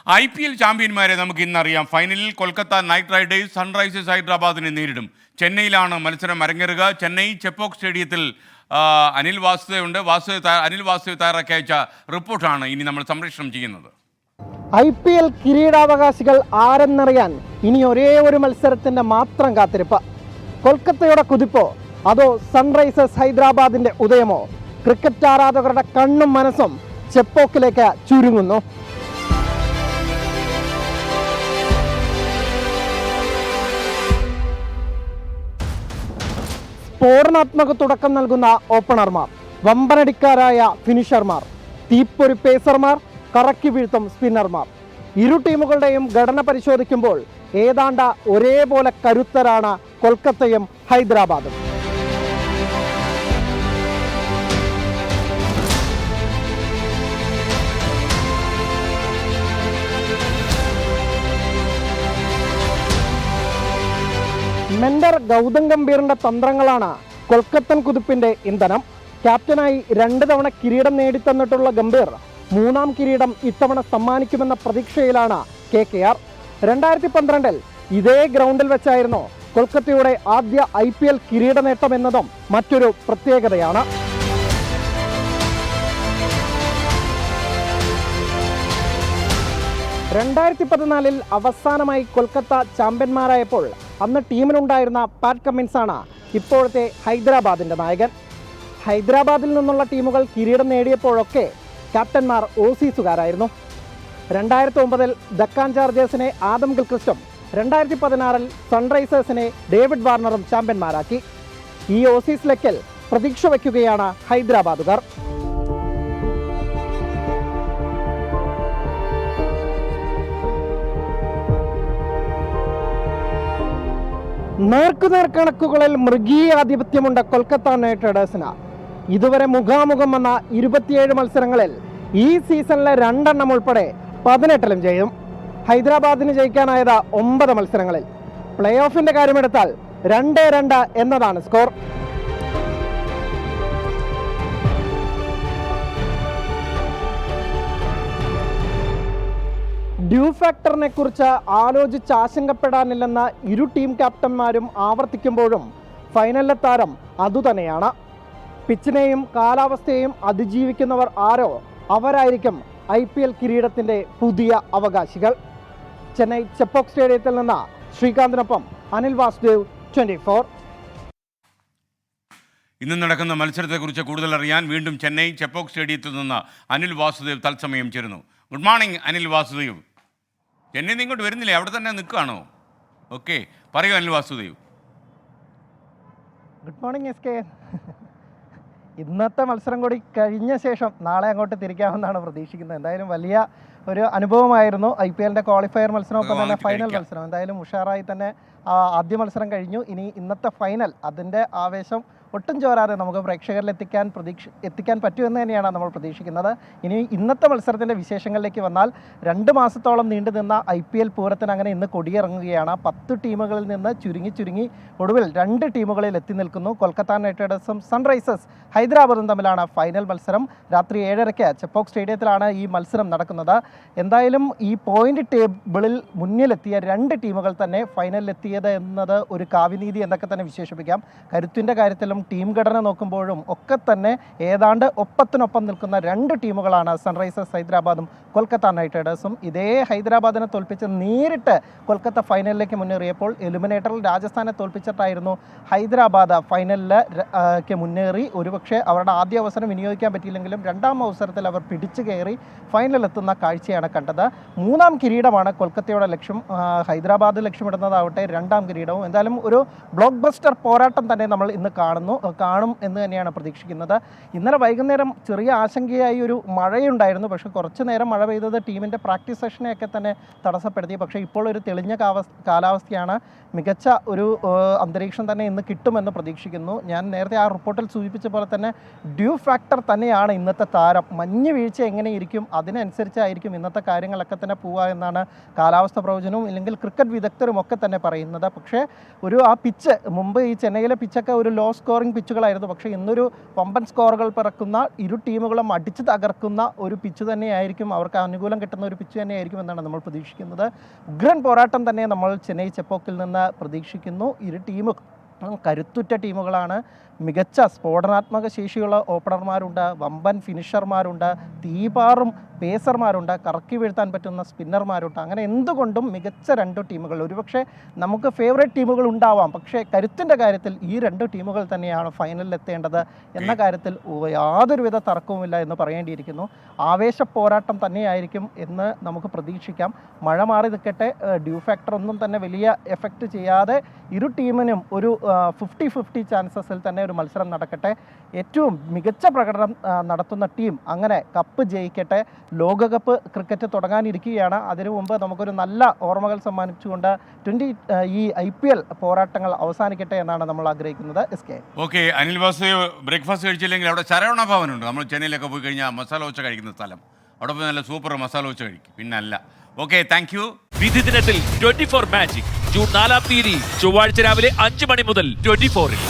IPL ചാമ്പ്യന്മാരെ നമുക്ക് ഇന്നറിയാം. ഫൈനലിൽ Kolkata night Riders Sunrisers ഹൈദരാബാദിനെ നേരിടും. ചെന്നൈയിലാണ് മത്സരം അരങ്ങേറുക. ചെന്നൈ ചെപ്പോക്ക് സ്റ്റേഡിയത്തിൽ അനിൽ വാസുദേവ് തയ്യാറാക്കി അയച്ച റിപ്പോർട്ടാണ് ഇനി നമ്മൾ സംപ്രേഷണം ചെയ്യുന്നത്. IPL കിരീടാവകാശികൾ ആരെന്നറിയാൻ ഇനി ഒരേ ഒരു മത്സരത്തിന്റെ മാത്രം കാത്തിരിപ്പ്. കൊൽക്കത്തയുടെ കുതിപ്പോ അതോ സൺറൈസേഴ്സ് ഹൈദരാബാദിന്റെ ഉദയമോ? ക്രിക്കറ്റ് ആരാധകരുടെ കണ്ണും മനസ്സും ചെപ്പോക്കിലേക്ക് ചുരുങ്ങുന്നു. സ്ഫോടനാത്മക തുടക്കം നൽകുന്ന ഓപ്പണർമാർ, വമ്പനടിക്കാരായ ഫിനിഷർമാർ, തീപ്പൊരി പേസർമാർ, കറക്കി വീഴ്ത്തും സ്പിന്നർമാർ. ഇരു ടീമുകളുടെയും ഘടന പരിശോധിക്കുമ്പോൾ ഏതാണ്ട് ഒരേപോലെ കരുത്തരാണ് കൊൽക്കത്തയും ഹൈദരാബാദും. മെൻഡർ ഗൗതം ഗംഭീറിന്റെ തന്ത്രങ്ങളാണ് കൊൽക്കത്തൻ കുതിപ്പിന്റെ ഇന്ധനം. ക്യാപ്റ്റനായി 2 തവണ കിരീടം നേടിത്തന്നിട്ടുള്ള ഗംഭീർ 3ാം കിരീടം ഇത്തവണ സമ്മാനിക്കുമെന്ന പ്രതീക്ഷയിലാണ് KKR. 2012 ഇതേ ഗ്രൗണ്ടിൽ വെച്ചായിരുന്നു കൊൽക്കത്തയുടെ ആദ്യ IPL കിരീട നേട്ടം എന്നതും മറ്റൊരു പ്രത്യേകതയാണ്. ൽ അവസാനമായി കൊൽക്കത്ത ചാമ്പ്യന്മാരായപ്പോൾ അന്ന് ടീമിനുണ്ടായിരുന്ന പാറ്റ് കമ്മിൻസ് ആണ് ഇപ്പോഴത്തെ ഹൈദരാബാദിന്റെ നായകൻ. ഹൈദരാബാദിൽ നിന്നുള്ള ടീമുകൾ കിരീടം നേടിയപ്പോഴൊക്കെ ക്യാപ്റ്റന്മാർ ഓസീസുകാരായിരുന്നു. 2009 ഡക്കാൻ ചാർജേഴ്സിനെ ആദം ഗിൽക്രിസ്റ്റും 2016 സൺറൈസേഴ്സിനെ ഡേവിഡ് വാർണറും ചാമ്പ്യന്മാരാക്കി. ഈ ഓസീസ് ലക്കിൽ പ്രതീക്ഷ വയ്ക്കുകയാണ് ഹൈദരാബാദുകാർ. നേർക്കുനേർ കണക്കുകളിൽ മൃഗീയ ആധിപത്യമുണ്ട് കൊൽക്കത്ത നൈറ്റ് റൈഡേഴ്സിന്. ഇതുവരെ മുഖാമുഖം വന്ന 27 മത്സരങ്ങളിൽ ഈ സീസണിലെ 2 എണ്ണം ഉൾപ്പെടെ 18 ജയം. ഹൈദരാബാദിന് ജയിക്കാനായത് 9 മത്സരങ്ങളിൽ. പ്ലേ ഓഫിന്റെ കാര്യമെടുത്താൽ 2-2 എന്നതാണ് സ്കോർ. ഡ്യൂ ഫാക്ടറിനെ കുറിച്ച് ആലോചിച്ച് ആശങ്കപ്പെടാനില്ലെന്ന ഇരു ടീം ക്യാപ്റ്റന്മാരും ആവർത്തിക്കുമ്പോഴും ഫൈനലിലെ താരം അതുതന്നെയാണ്. പിച്ചിനെയും കാലാവസ്ഥയെയും അതിജീവിക്കുന്നവർ ആരോ അവരായിരിക്കും IPL കിരീടത്തിന്റെ പുതിയ അവകാശികൾ. ചെന്നൈ ചെപ്പോക്ക് സ്റ്റേഡിയത്തിൽ നിന്ന് ശ്രീകാന്തിനൊപ്പം അനിൽ വാസുദേവ്, 24. ഇന്ന് നടക്കുന്ന മത്സരത്തെക്കുറിച്ച് കൂടുതൽ അറിയാൻ വീണ്ടും ചെന്നൈ ചെപ്പോക്ക് സ്റ്റേഡിയത്തിൽ നിന്ന് അനിൽ വാസുദേവ് തത്സമയം ചേരുന്നു. Good morning Anil Vasudev. ചെന്നൈ ഇങ്ങോട്ട് വരുന്നില്ലേ? അവിടെ തന്നെ നിൽക്കുകയാണോ? ഓക്കെ, പറയൂ Anil Vasudev. Good morning SK. ഇന്നത്തെ മത്സരം കൂടി കഴിഞ്ഞ ശേഷം നാളെ അങ്ങോട്ട് തിരിക്കാമെന്നാണ് പ്രതീക്ഷിക്കുന്നത്. എന്തായാലും വലിയ ഒരു അനുഭവമായിരുന്നു IPLന്റെ ക്വാളിഫയർ മത്സരം, ഒപ്പം തന്നെ ഫൈനൽ മത്സരം. എന്തായാലും ഉഷാറായി തന്നെ ആദ്യ മത്സരം കഴിഞ്ഞു. ഇനി ഇന്നത്തെ ഫൈനൽ, അതിൻ്റെ ആവേശം ഒട്ടും ചോരാതെ നമുക്ക് പ്രേക്ഷകരിൽ എത്തിക്കാൻ പറ്റുമെന്ന് തന്നെയാണ് നമ്മൾ പ്രതീക്ഷിക്കുന്നത്. ഇനി ഇന്നത്തെ മത്സരത്തിൻ്റെ വിശേഷങ്ങളിലേക്ക് വന്നാൽ 2 മാസത്തോളം നീണ്ടു നിന്ന IPL പൂരത്തിന് അങ്ങനെ ഇന്ന് കൊടിയിറങ്ങുകയാണ്. 10 ടീമുകളിൽ നിന്ന് ചുരുങ്ങി ഒടുവിൽ 2 ടീമുകളിൽ എത്തി നിൽക്കുന്നു. കൊൽക്കത്ത നൈറ്റ് റൈഡേഴ്സും സൺറൈസേഴ്സ് ഹൈദരാബാദും തമ്മിലാണ് ഫൈനൽ മത്സരം. രാത്രി 7:30 ചെപ്പോക്ക് സ്റ്റേഡിയത്തിലാണ് ഈ മത്സരം നടക്കുന്നത്. എന്തായാലും ഈ പോയിന്റ് ടേബിളിൽ മുന്നിലെത്തിയ 2 ടീമുകൾ തന്നെ ഫൈനലിലെത്തിയത് എന്നത് ഒരു കാവ്യനീതി എന്നൊക്കെ തന്നെ വിശേഷിപ്പിക്കാം. കരുത്തിൻ്റെ കാര്യത്തിലും ടീം ഘടന നോക്കുമ്പോഴും ഒക്കെ തന്നെ ഏതാണ്ട് ഒപ്പത്തിനൊപ്പം നിൽക്കുന്ന 2 ടീമുകളാണ് സൺറൈസേഴ്സ് ഹൈദരാബാദും കൊൽക്കത്ത നൈറ്റ് റൈഡേഴ്സും. ഇതേ ഹൈദരാബാദിനെ തോൽപ്പിച്ച് നേരിട്ട് കൊൽക്കത്ത ഫൈനലിലേക്ക് മുന്നേറിയപ്പോൾ എലിമിനേറ്ററിൽ രാജസ്ഥാനെ തോൽപ്പിച്ചിട്ടായിരുന്നു ഹൈദരാബാദ് ഫൈനലിലേക്ക് മുന്നേറി. ഒരുപക്ഷെ അവരുടെ ആദ്യ അവസരം വിനിയോഗിക്കാൻ പറ്റിയില്ലെങ്കിലും 2ാം അവസരത്തിൽ അവർ പിടിച്ചു കയറി ഫൈനലിലെത്തുന്ന കാഴ്ചയാണ് കണ്ടത്. 3ാം കിരീടമാണ് കൊൽക്കത്തയുടെ ലക്ഷ്യം. ഹൈദരാബാദ് ലക്ഷ്യമിടുന്നതാവട്ടെ 2ാം കിരീടവും. എന്തായാലും ഒരു ബ്ലോക്ക് ബസ്റ്റർ പോരാട്ടം തന്നെ നമ്മൾ ഇന്ന് കാണും എന്ന് തന്നെയാണ് പ്രതീക്ഷിക്കുന്നത്. ഇന്നലെ വൈകുന്നേരം ചെറിയ ആശങ്കയായി ഒരു മഴയുണ്ടായിരുന്നു. പക്ഷേ കുറച്ച് നേരം മഴ പെയ്തത് ടീമിൻ്റെ പ്രാക്ടീസ് സെഷനെയൊക്കെ തന്നെ തടസ്സപ്പെടുത്തി. പക്ഷേ ഇപ്പോൾ ഒരു തെളിഞ്ഞ കാലാവസ്ഥയാണ്. മികച്ച ഒരു അന്തരീക്ഷം തന്നെ ഇന്ന് കിട്ടുമെന്ന് പ്രതീക്ഷിക്കുന്നു. ഞാൻ നേരത്തെ ആ റിപ്പോർട്ടിൽ സൂചിപ്പിച്ച പോലെ തന്നെ ഡ്യൂ ഫാക്ടർ തന്നെയാണ് ഇന്നത്തെ താരം. മഞ്ഞ് വീഴ്ച എങ്ങനെയിരിക്കും അതിനനുസരിച്ചായിരിക്കും ഇന്നത്തെ കാര്യങ്ങളൊക്കെ തന്നെ പോവുക എന്നാണ് കാലാവസ്ഥ പ്രവചനവും ഇല്ലെങ്കിൽ ക്രിക്കറ്റ് വിദഗ്ധരും ഒക്കെ തന്നെ പറയുന്നത്. പക്ഷേ ആ പിച്ച് മുമ്പ് ഈ ചെന്നൈയിലെ പിച്ചൊക്കെ ഒരു ലോ സ്കോർ സ്കോറിംഗ് പിച്ചുകളായിരുന്നു. പക്ഷേ ഇന്നൊരു വമ്പൻ സ്കോറുകൾ പിറക്കുന്ന ഇരു ടീമുകളും അടിച്ചു തകർക്കുന്ന ഒരു പിച്ച് തന്നെയായിരിക്കും, അവർക്ക് അനുകൂലം കിട്ടുന്ന ഒരു പിച്ച് തന്നെയായിരിക്കും എന്നാണ് നമ്മൾ പ്രതീക്ഷിക്കുന്നത്. ഉഗ്രൻ പോരാട്ടം തന്നെ നമ്മൾ ചെന്നൈ ചെപ്പോക്കിൽ നിന്ന് പ്രതീക്ഷിക്കുന്നു. ഇരു ടീമും കരുത്തുറ്റ ടീമുകളാണ്. മികച്ച സ്ഫോടനാത്മക ശേഷിയുള്ള ഓപ്പണർമാരുണ്ട്, വമ്പൻ ഫിനിഷർമാരുണ്ട്, തീപാറും പേസർമാരുണ്ട്, കറക്കി വീഴ്ത്താൻ പറ്റുന്ന സ്പിന്നർമാരുണ്ട്. അങ്ങനെ എന്തുകൊണ്ടും മികച്ച രണ്ട് ടീമുകൾ. ഒരുപക്ഷെ നമുക്ക് ഫേവറേറ്റ് ടീമുകൾ ഉണ്ടാവാം, പക്ഷേ കരുത്തിൻ്റെ കാര്യത്തിൽ ഈ രണ്ട് ടീമുകൾ തന്നെയാണ് ഫൈനലിൽ എത്തേണ്ടത് എന്ന കാര്യത്തിൽ യാതൊരുവിധ തർക്കവുമില്ല എന്ന് പറയേണ്ടിയിരിക്കുന്നു. ആവേശ പോരാട്ടം തന്നെയായിരിക്കും എന്ന് നമുക്ക് പ്രതീക്ഷിക്കാം. മഴ മാറി നിൽക്കട്ടെ, ഡ്യൂ ഫാക്ടർ ഒന്നും തന്നെ വലിയ എഫക്റ്റ് ചെയ്യാതെ ഇരു ടീമിനും ഒരു 50-50 ചാൻസസിൽ തന്നെ ഒരു മത്സരം നടക്കട്ടെ. ഏറ്റവും മികച്ച പ്രകടനം നടത്തുന്ന ടീം അങ്ങനെ കപ്പ് ജയിക്കട്ടെ. ലോകകപ്പ് ക്രിക്കറ്റ് തുടങ്ങാനിരിക്കുകയാണ്. അതിനു മുമ്പ് നമുക്കൊരു നല്ല ഓർമ്മകൾ സമ്മാനിച്ചുകൊണ്ട് ഈ IPL പോരാട്ടങ്ങൾ അവസാനിക്കട്ടെ എന്നാണ് നമ്മൾ ആഗ്രഹിക്കുന്നത്. ഓക്കെ, അനിൽ വാസുദേവ് ബ്രേക്ക്ഫാസ്റ്റ് കഴിച്ചില്ലെങ്കിൽ അവിടെ ശരവണ ഭവനുണ്ട്. നമ്മൾ ചെന്നൈയിലൊക്കെ പോയി കഴിഞ്ഞാൽ മസാല ദോശ കഴിക്കുന്ന സ്ഥലം, അവിടെ പോയി നല്ല സൂപ്പർ മസാല ദോശ കഴിക്കും. പിന്നല്ല. Okay, thank you. വിധി ദിനത്തിൽ 24 മാജിക് ജൂൺ 4 ചൊവ്വാഴ്ച രാവിലെ 5 മണി മുതൽ 24-ൽ.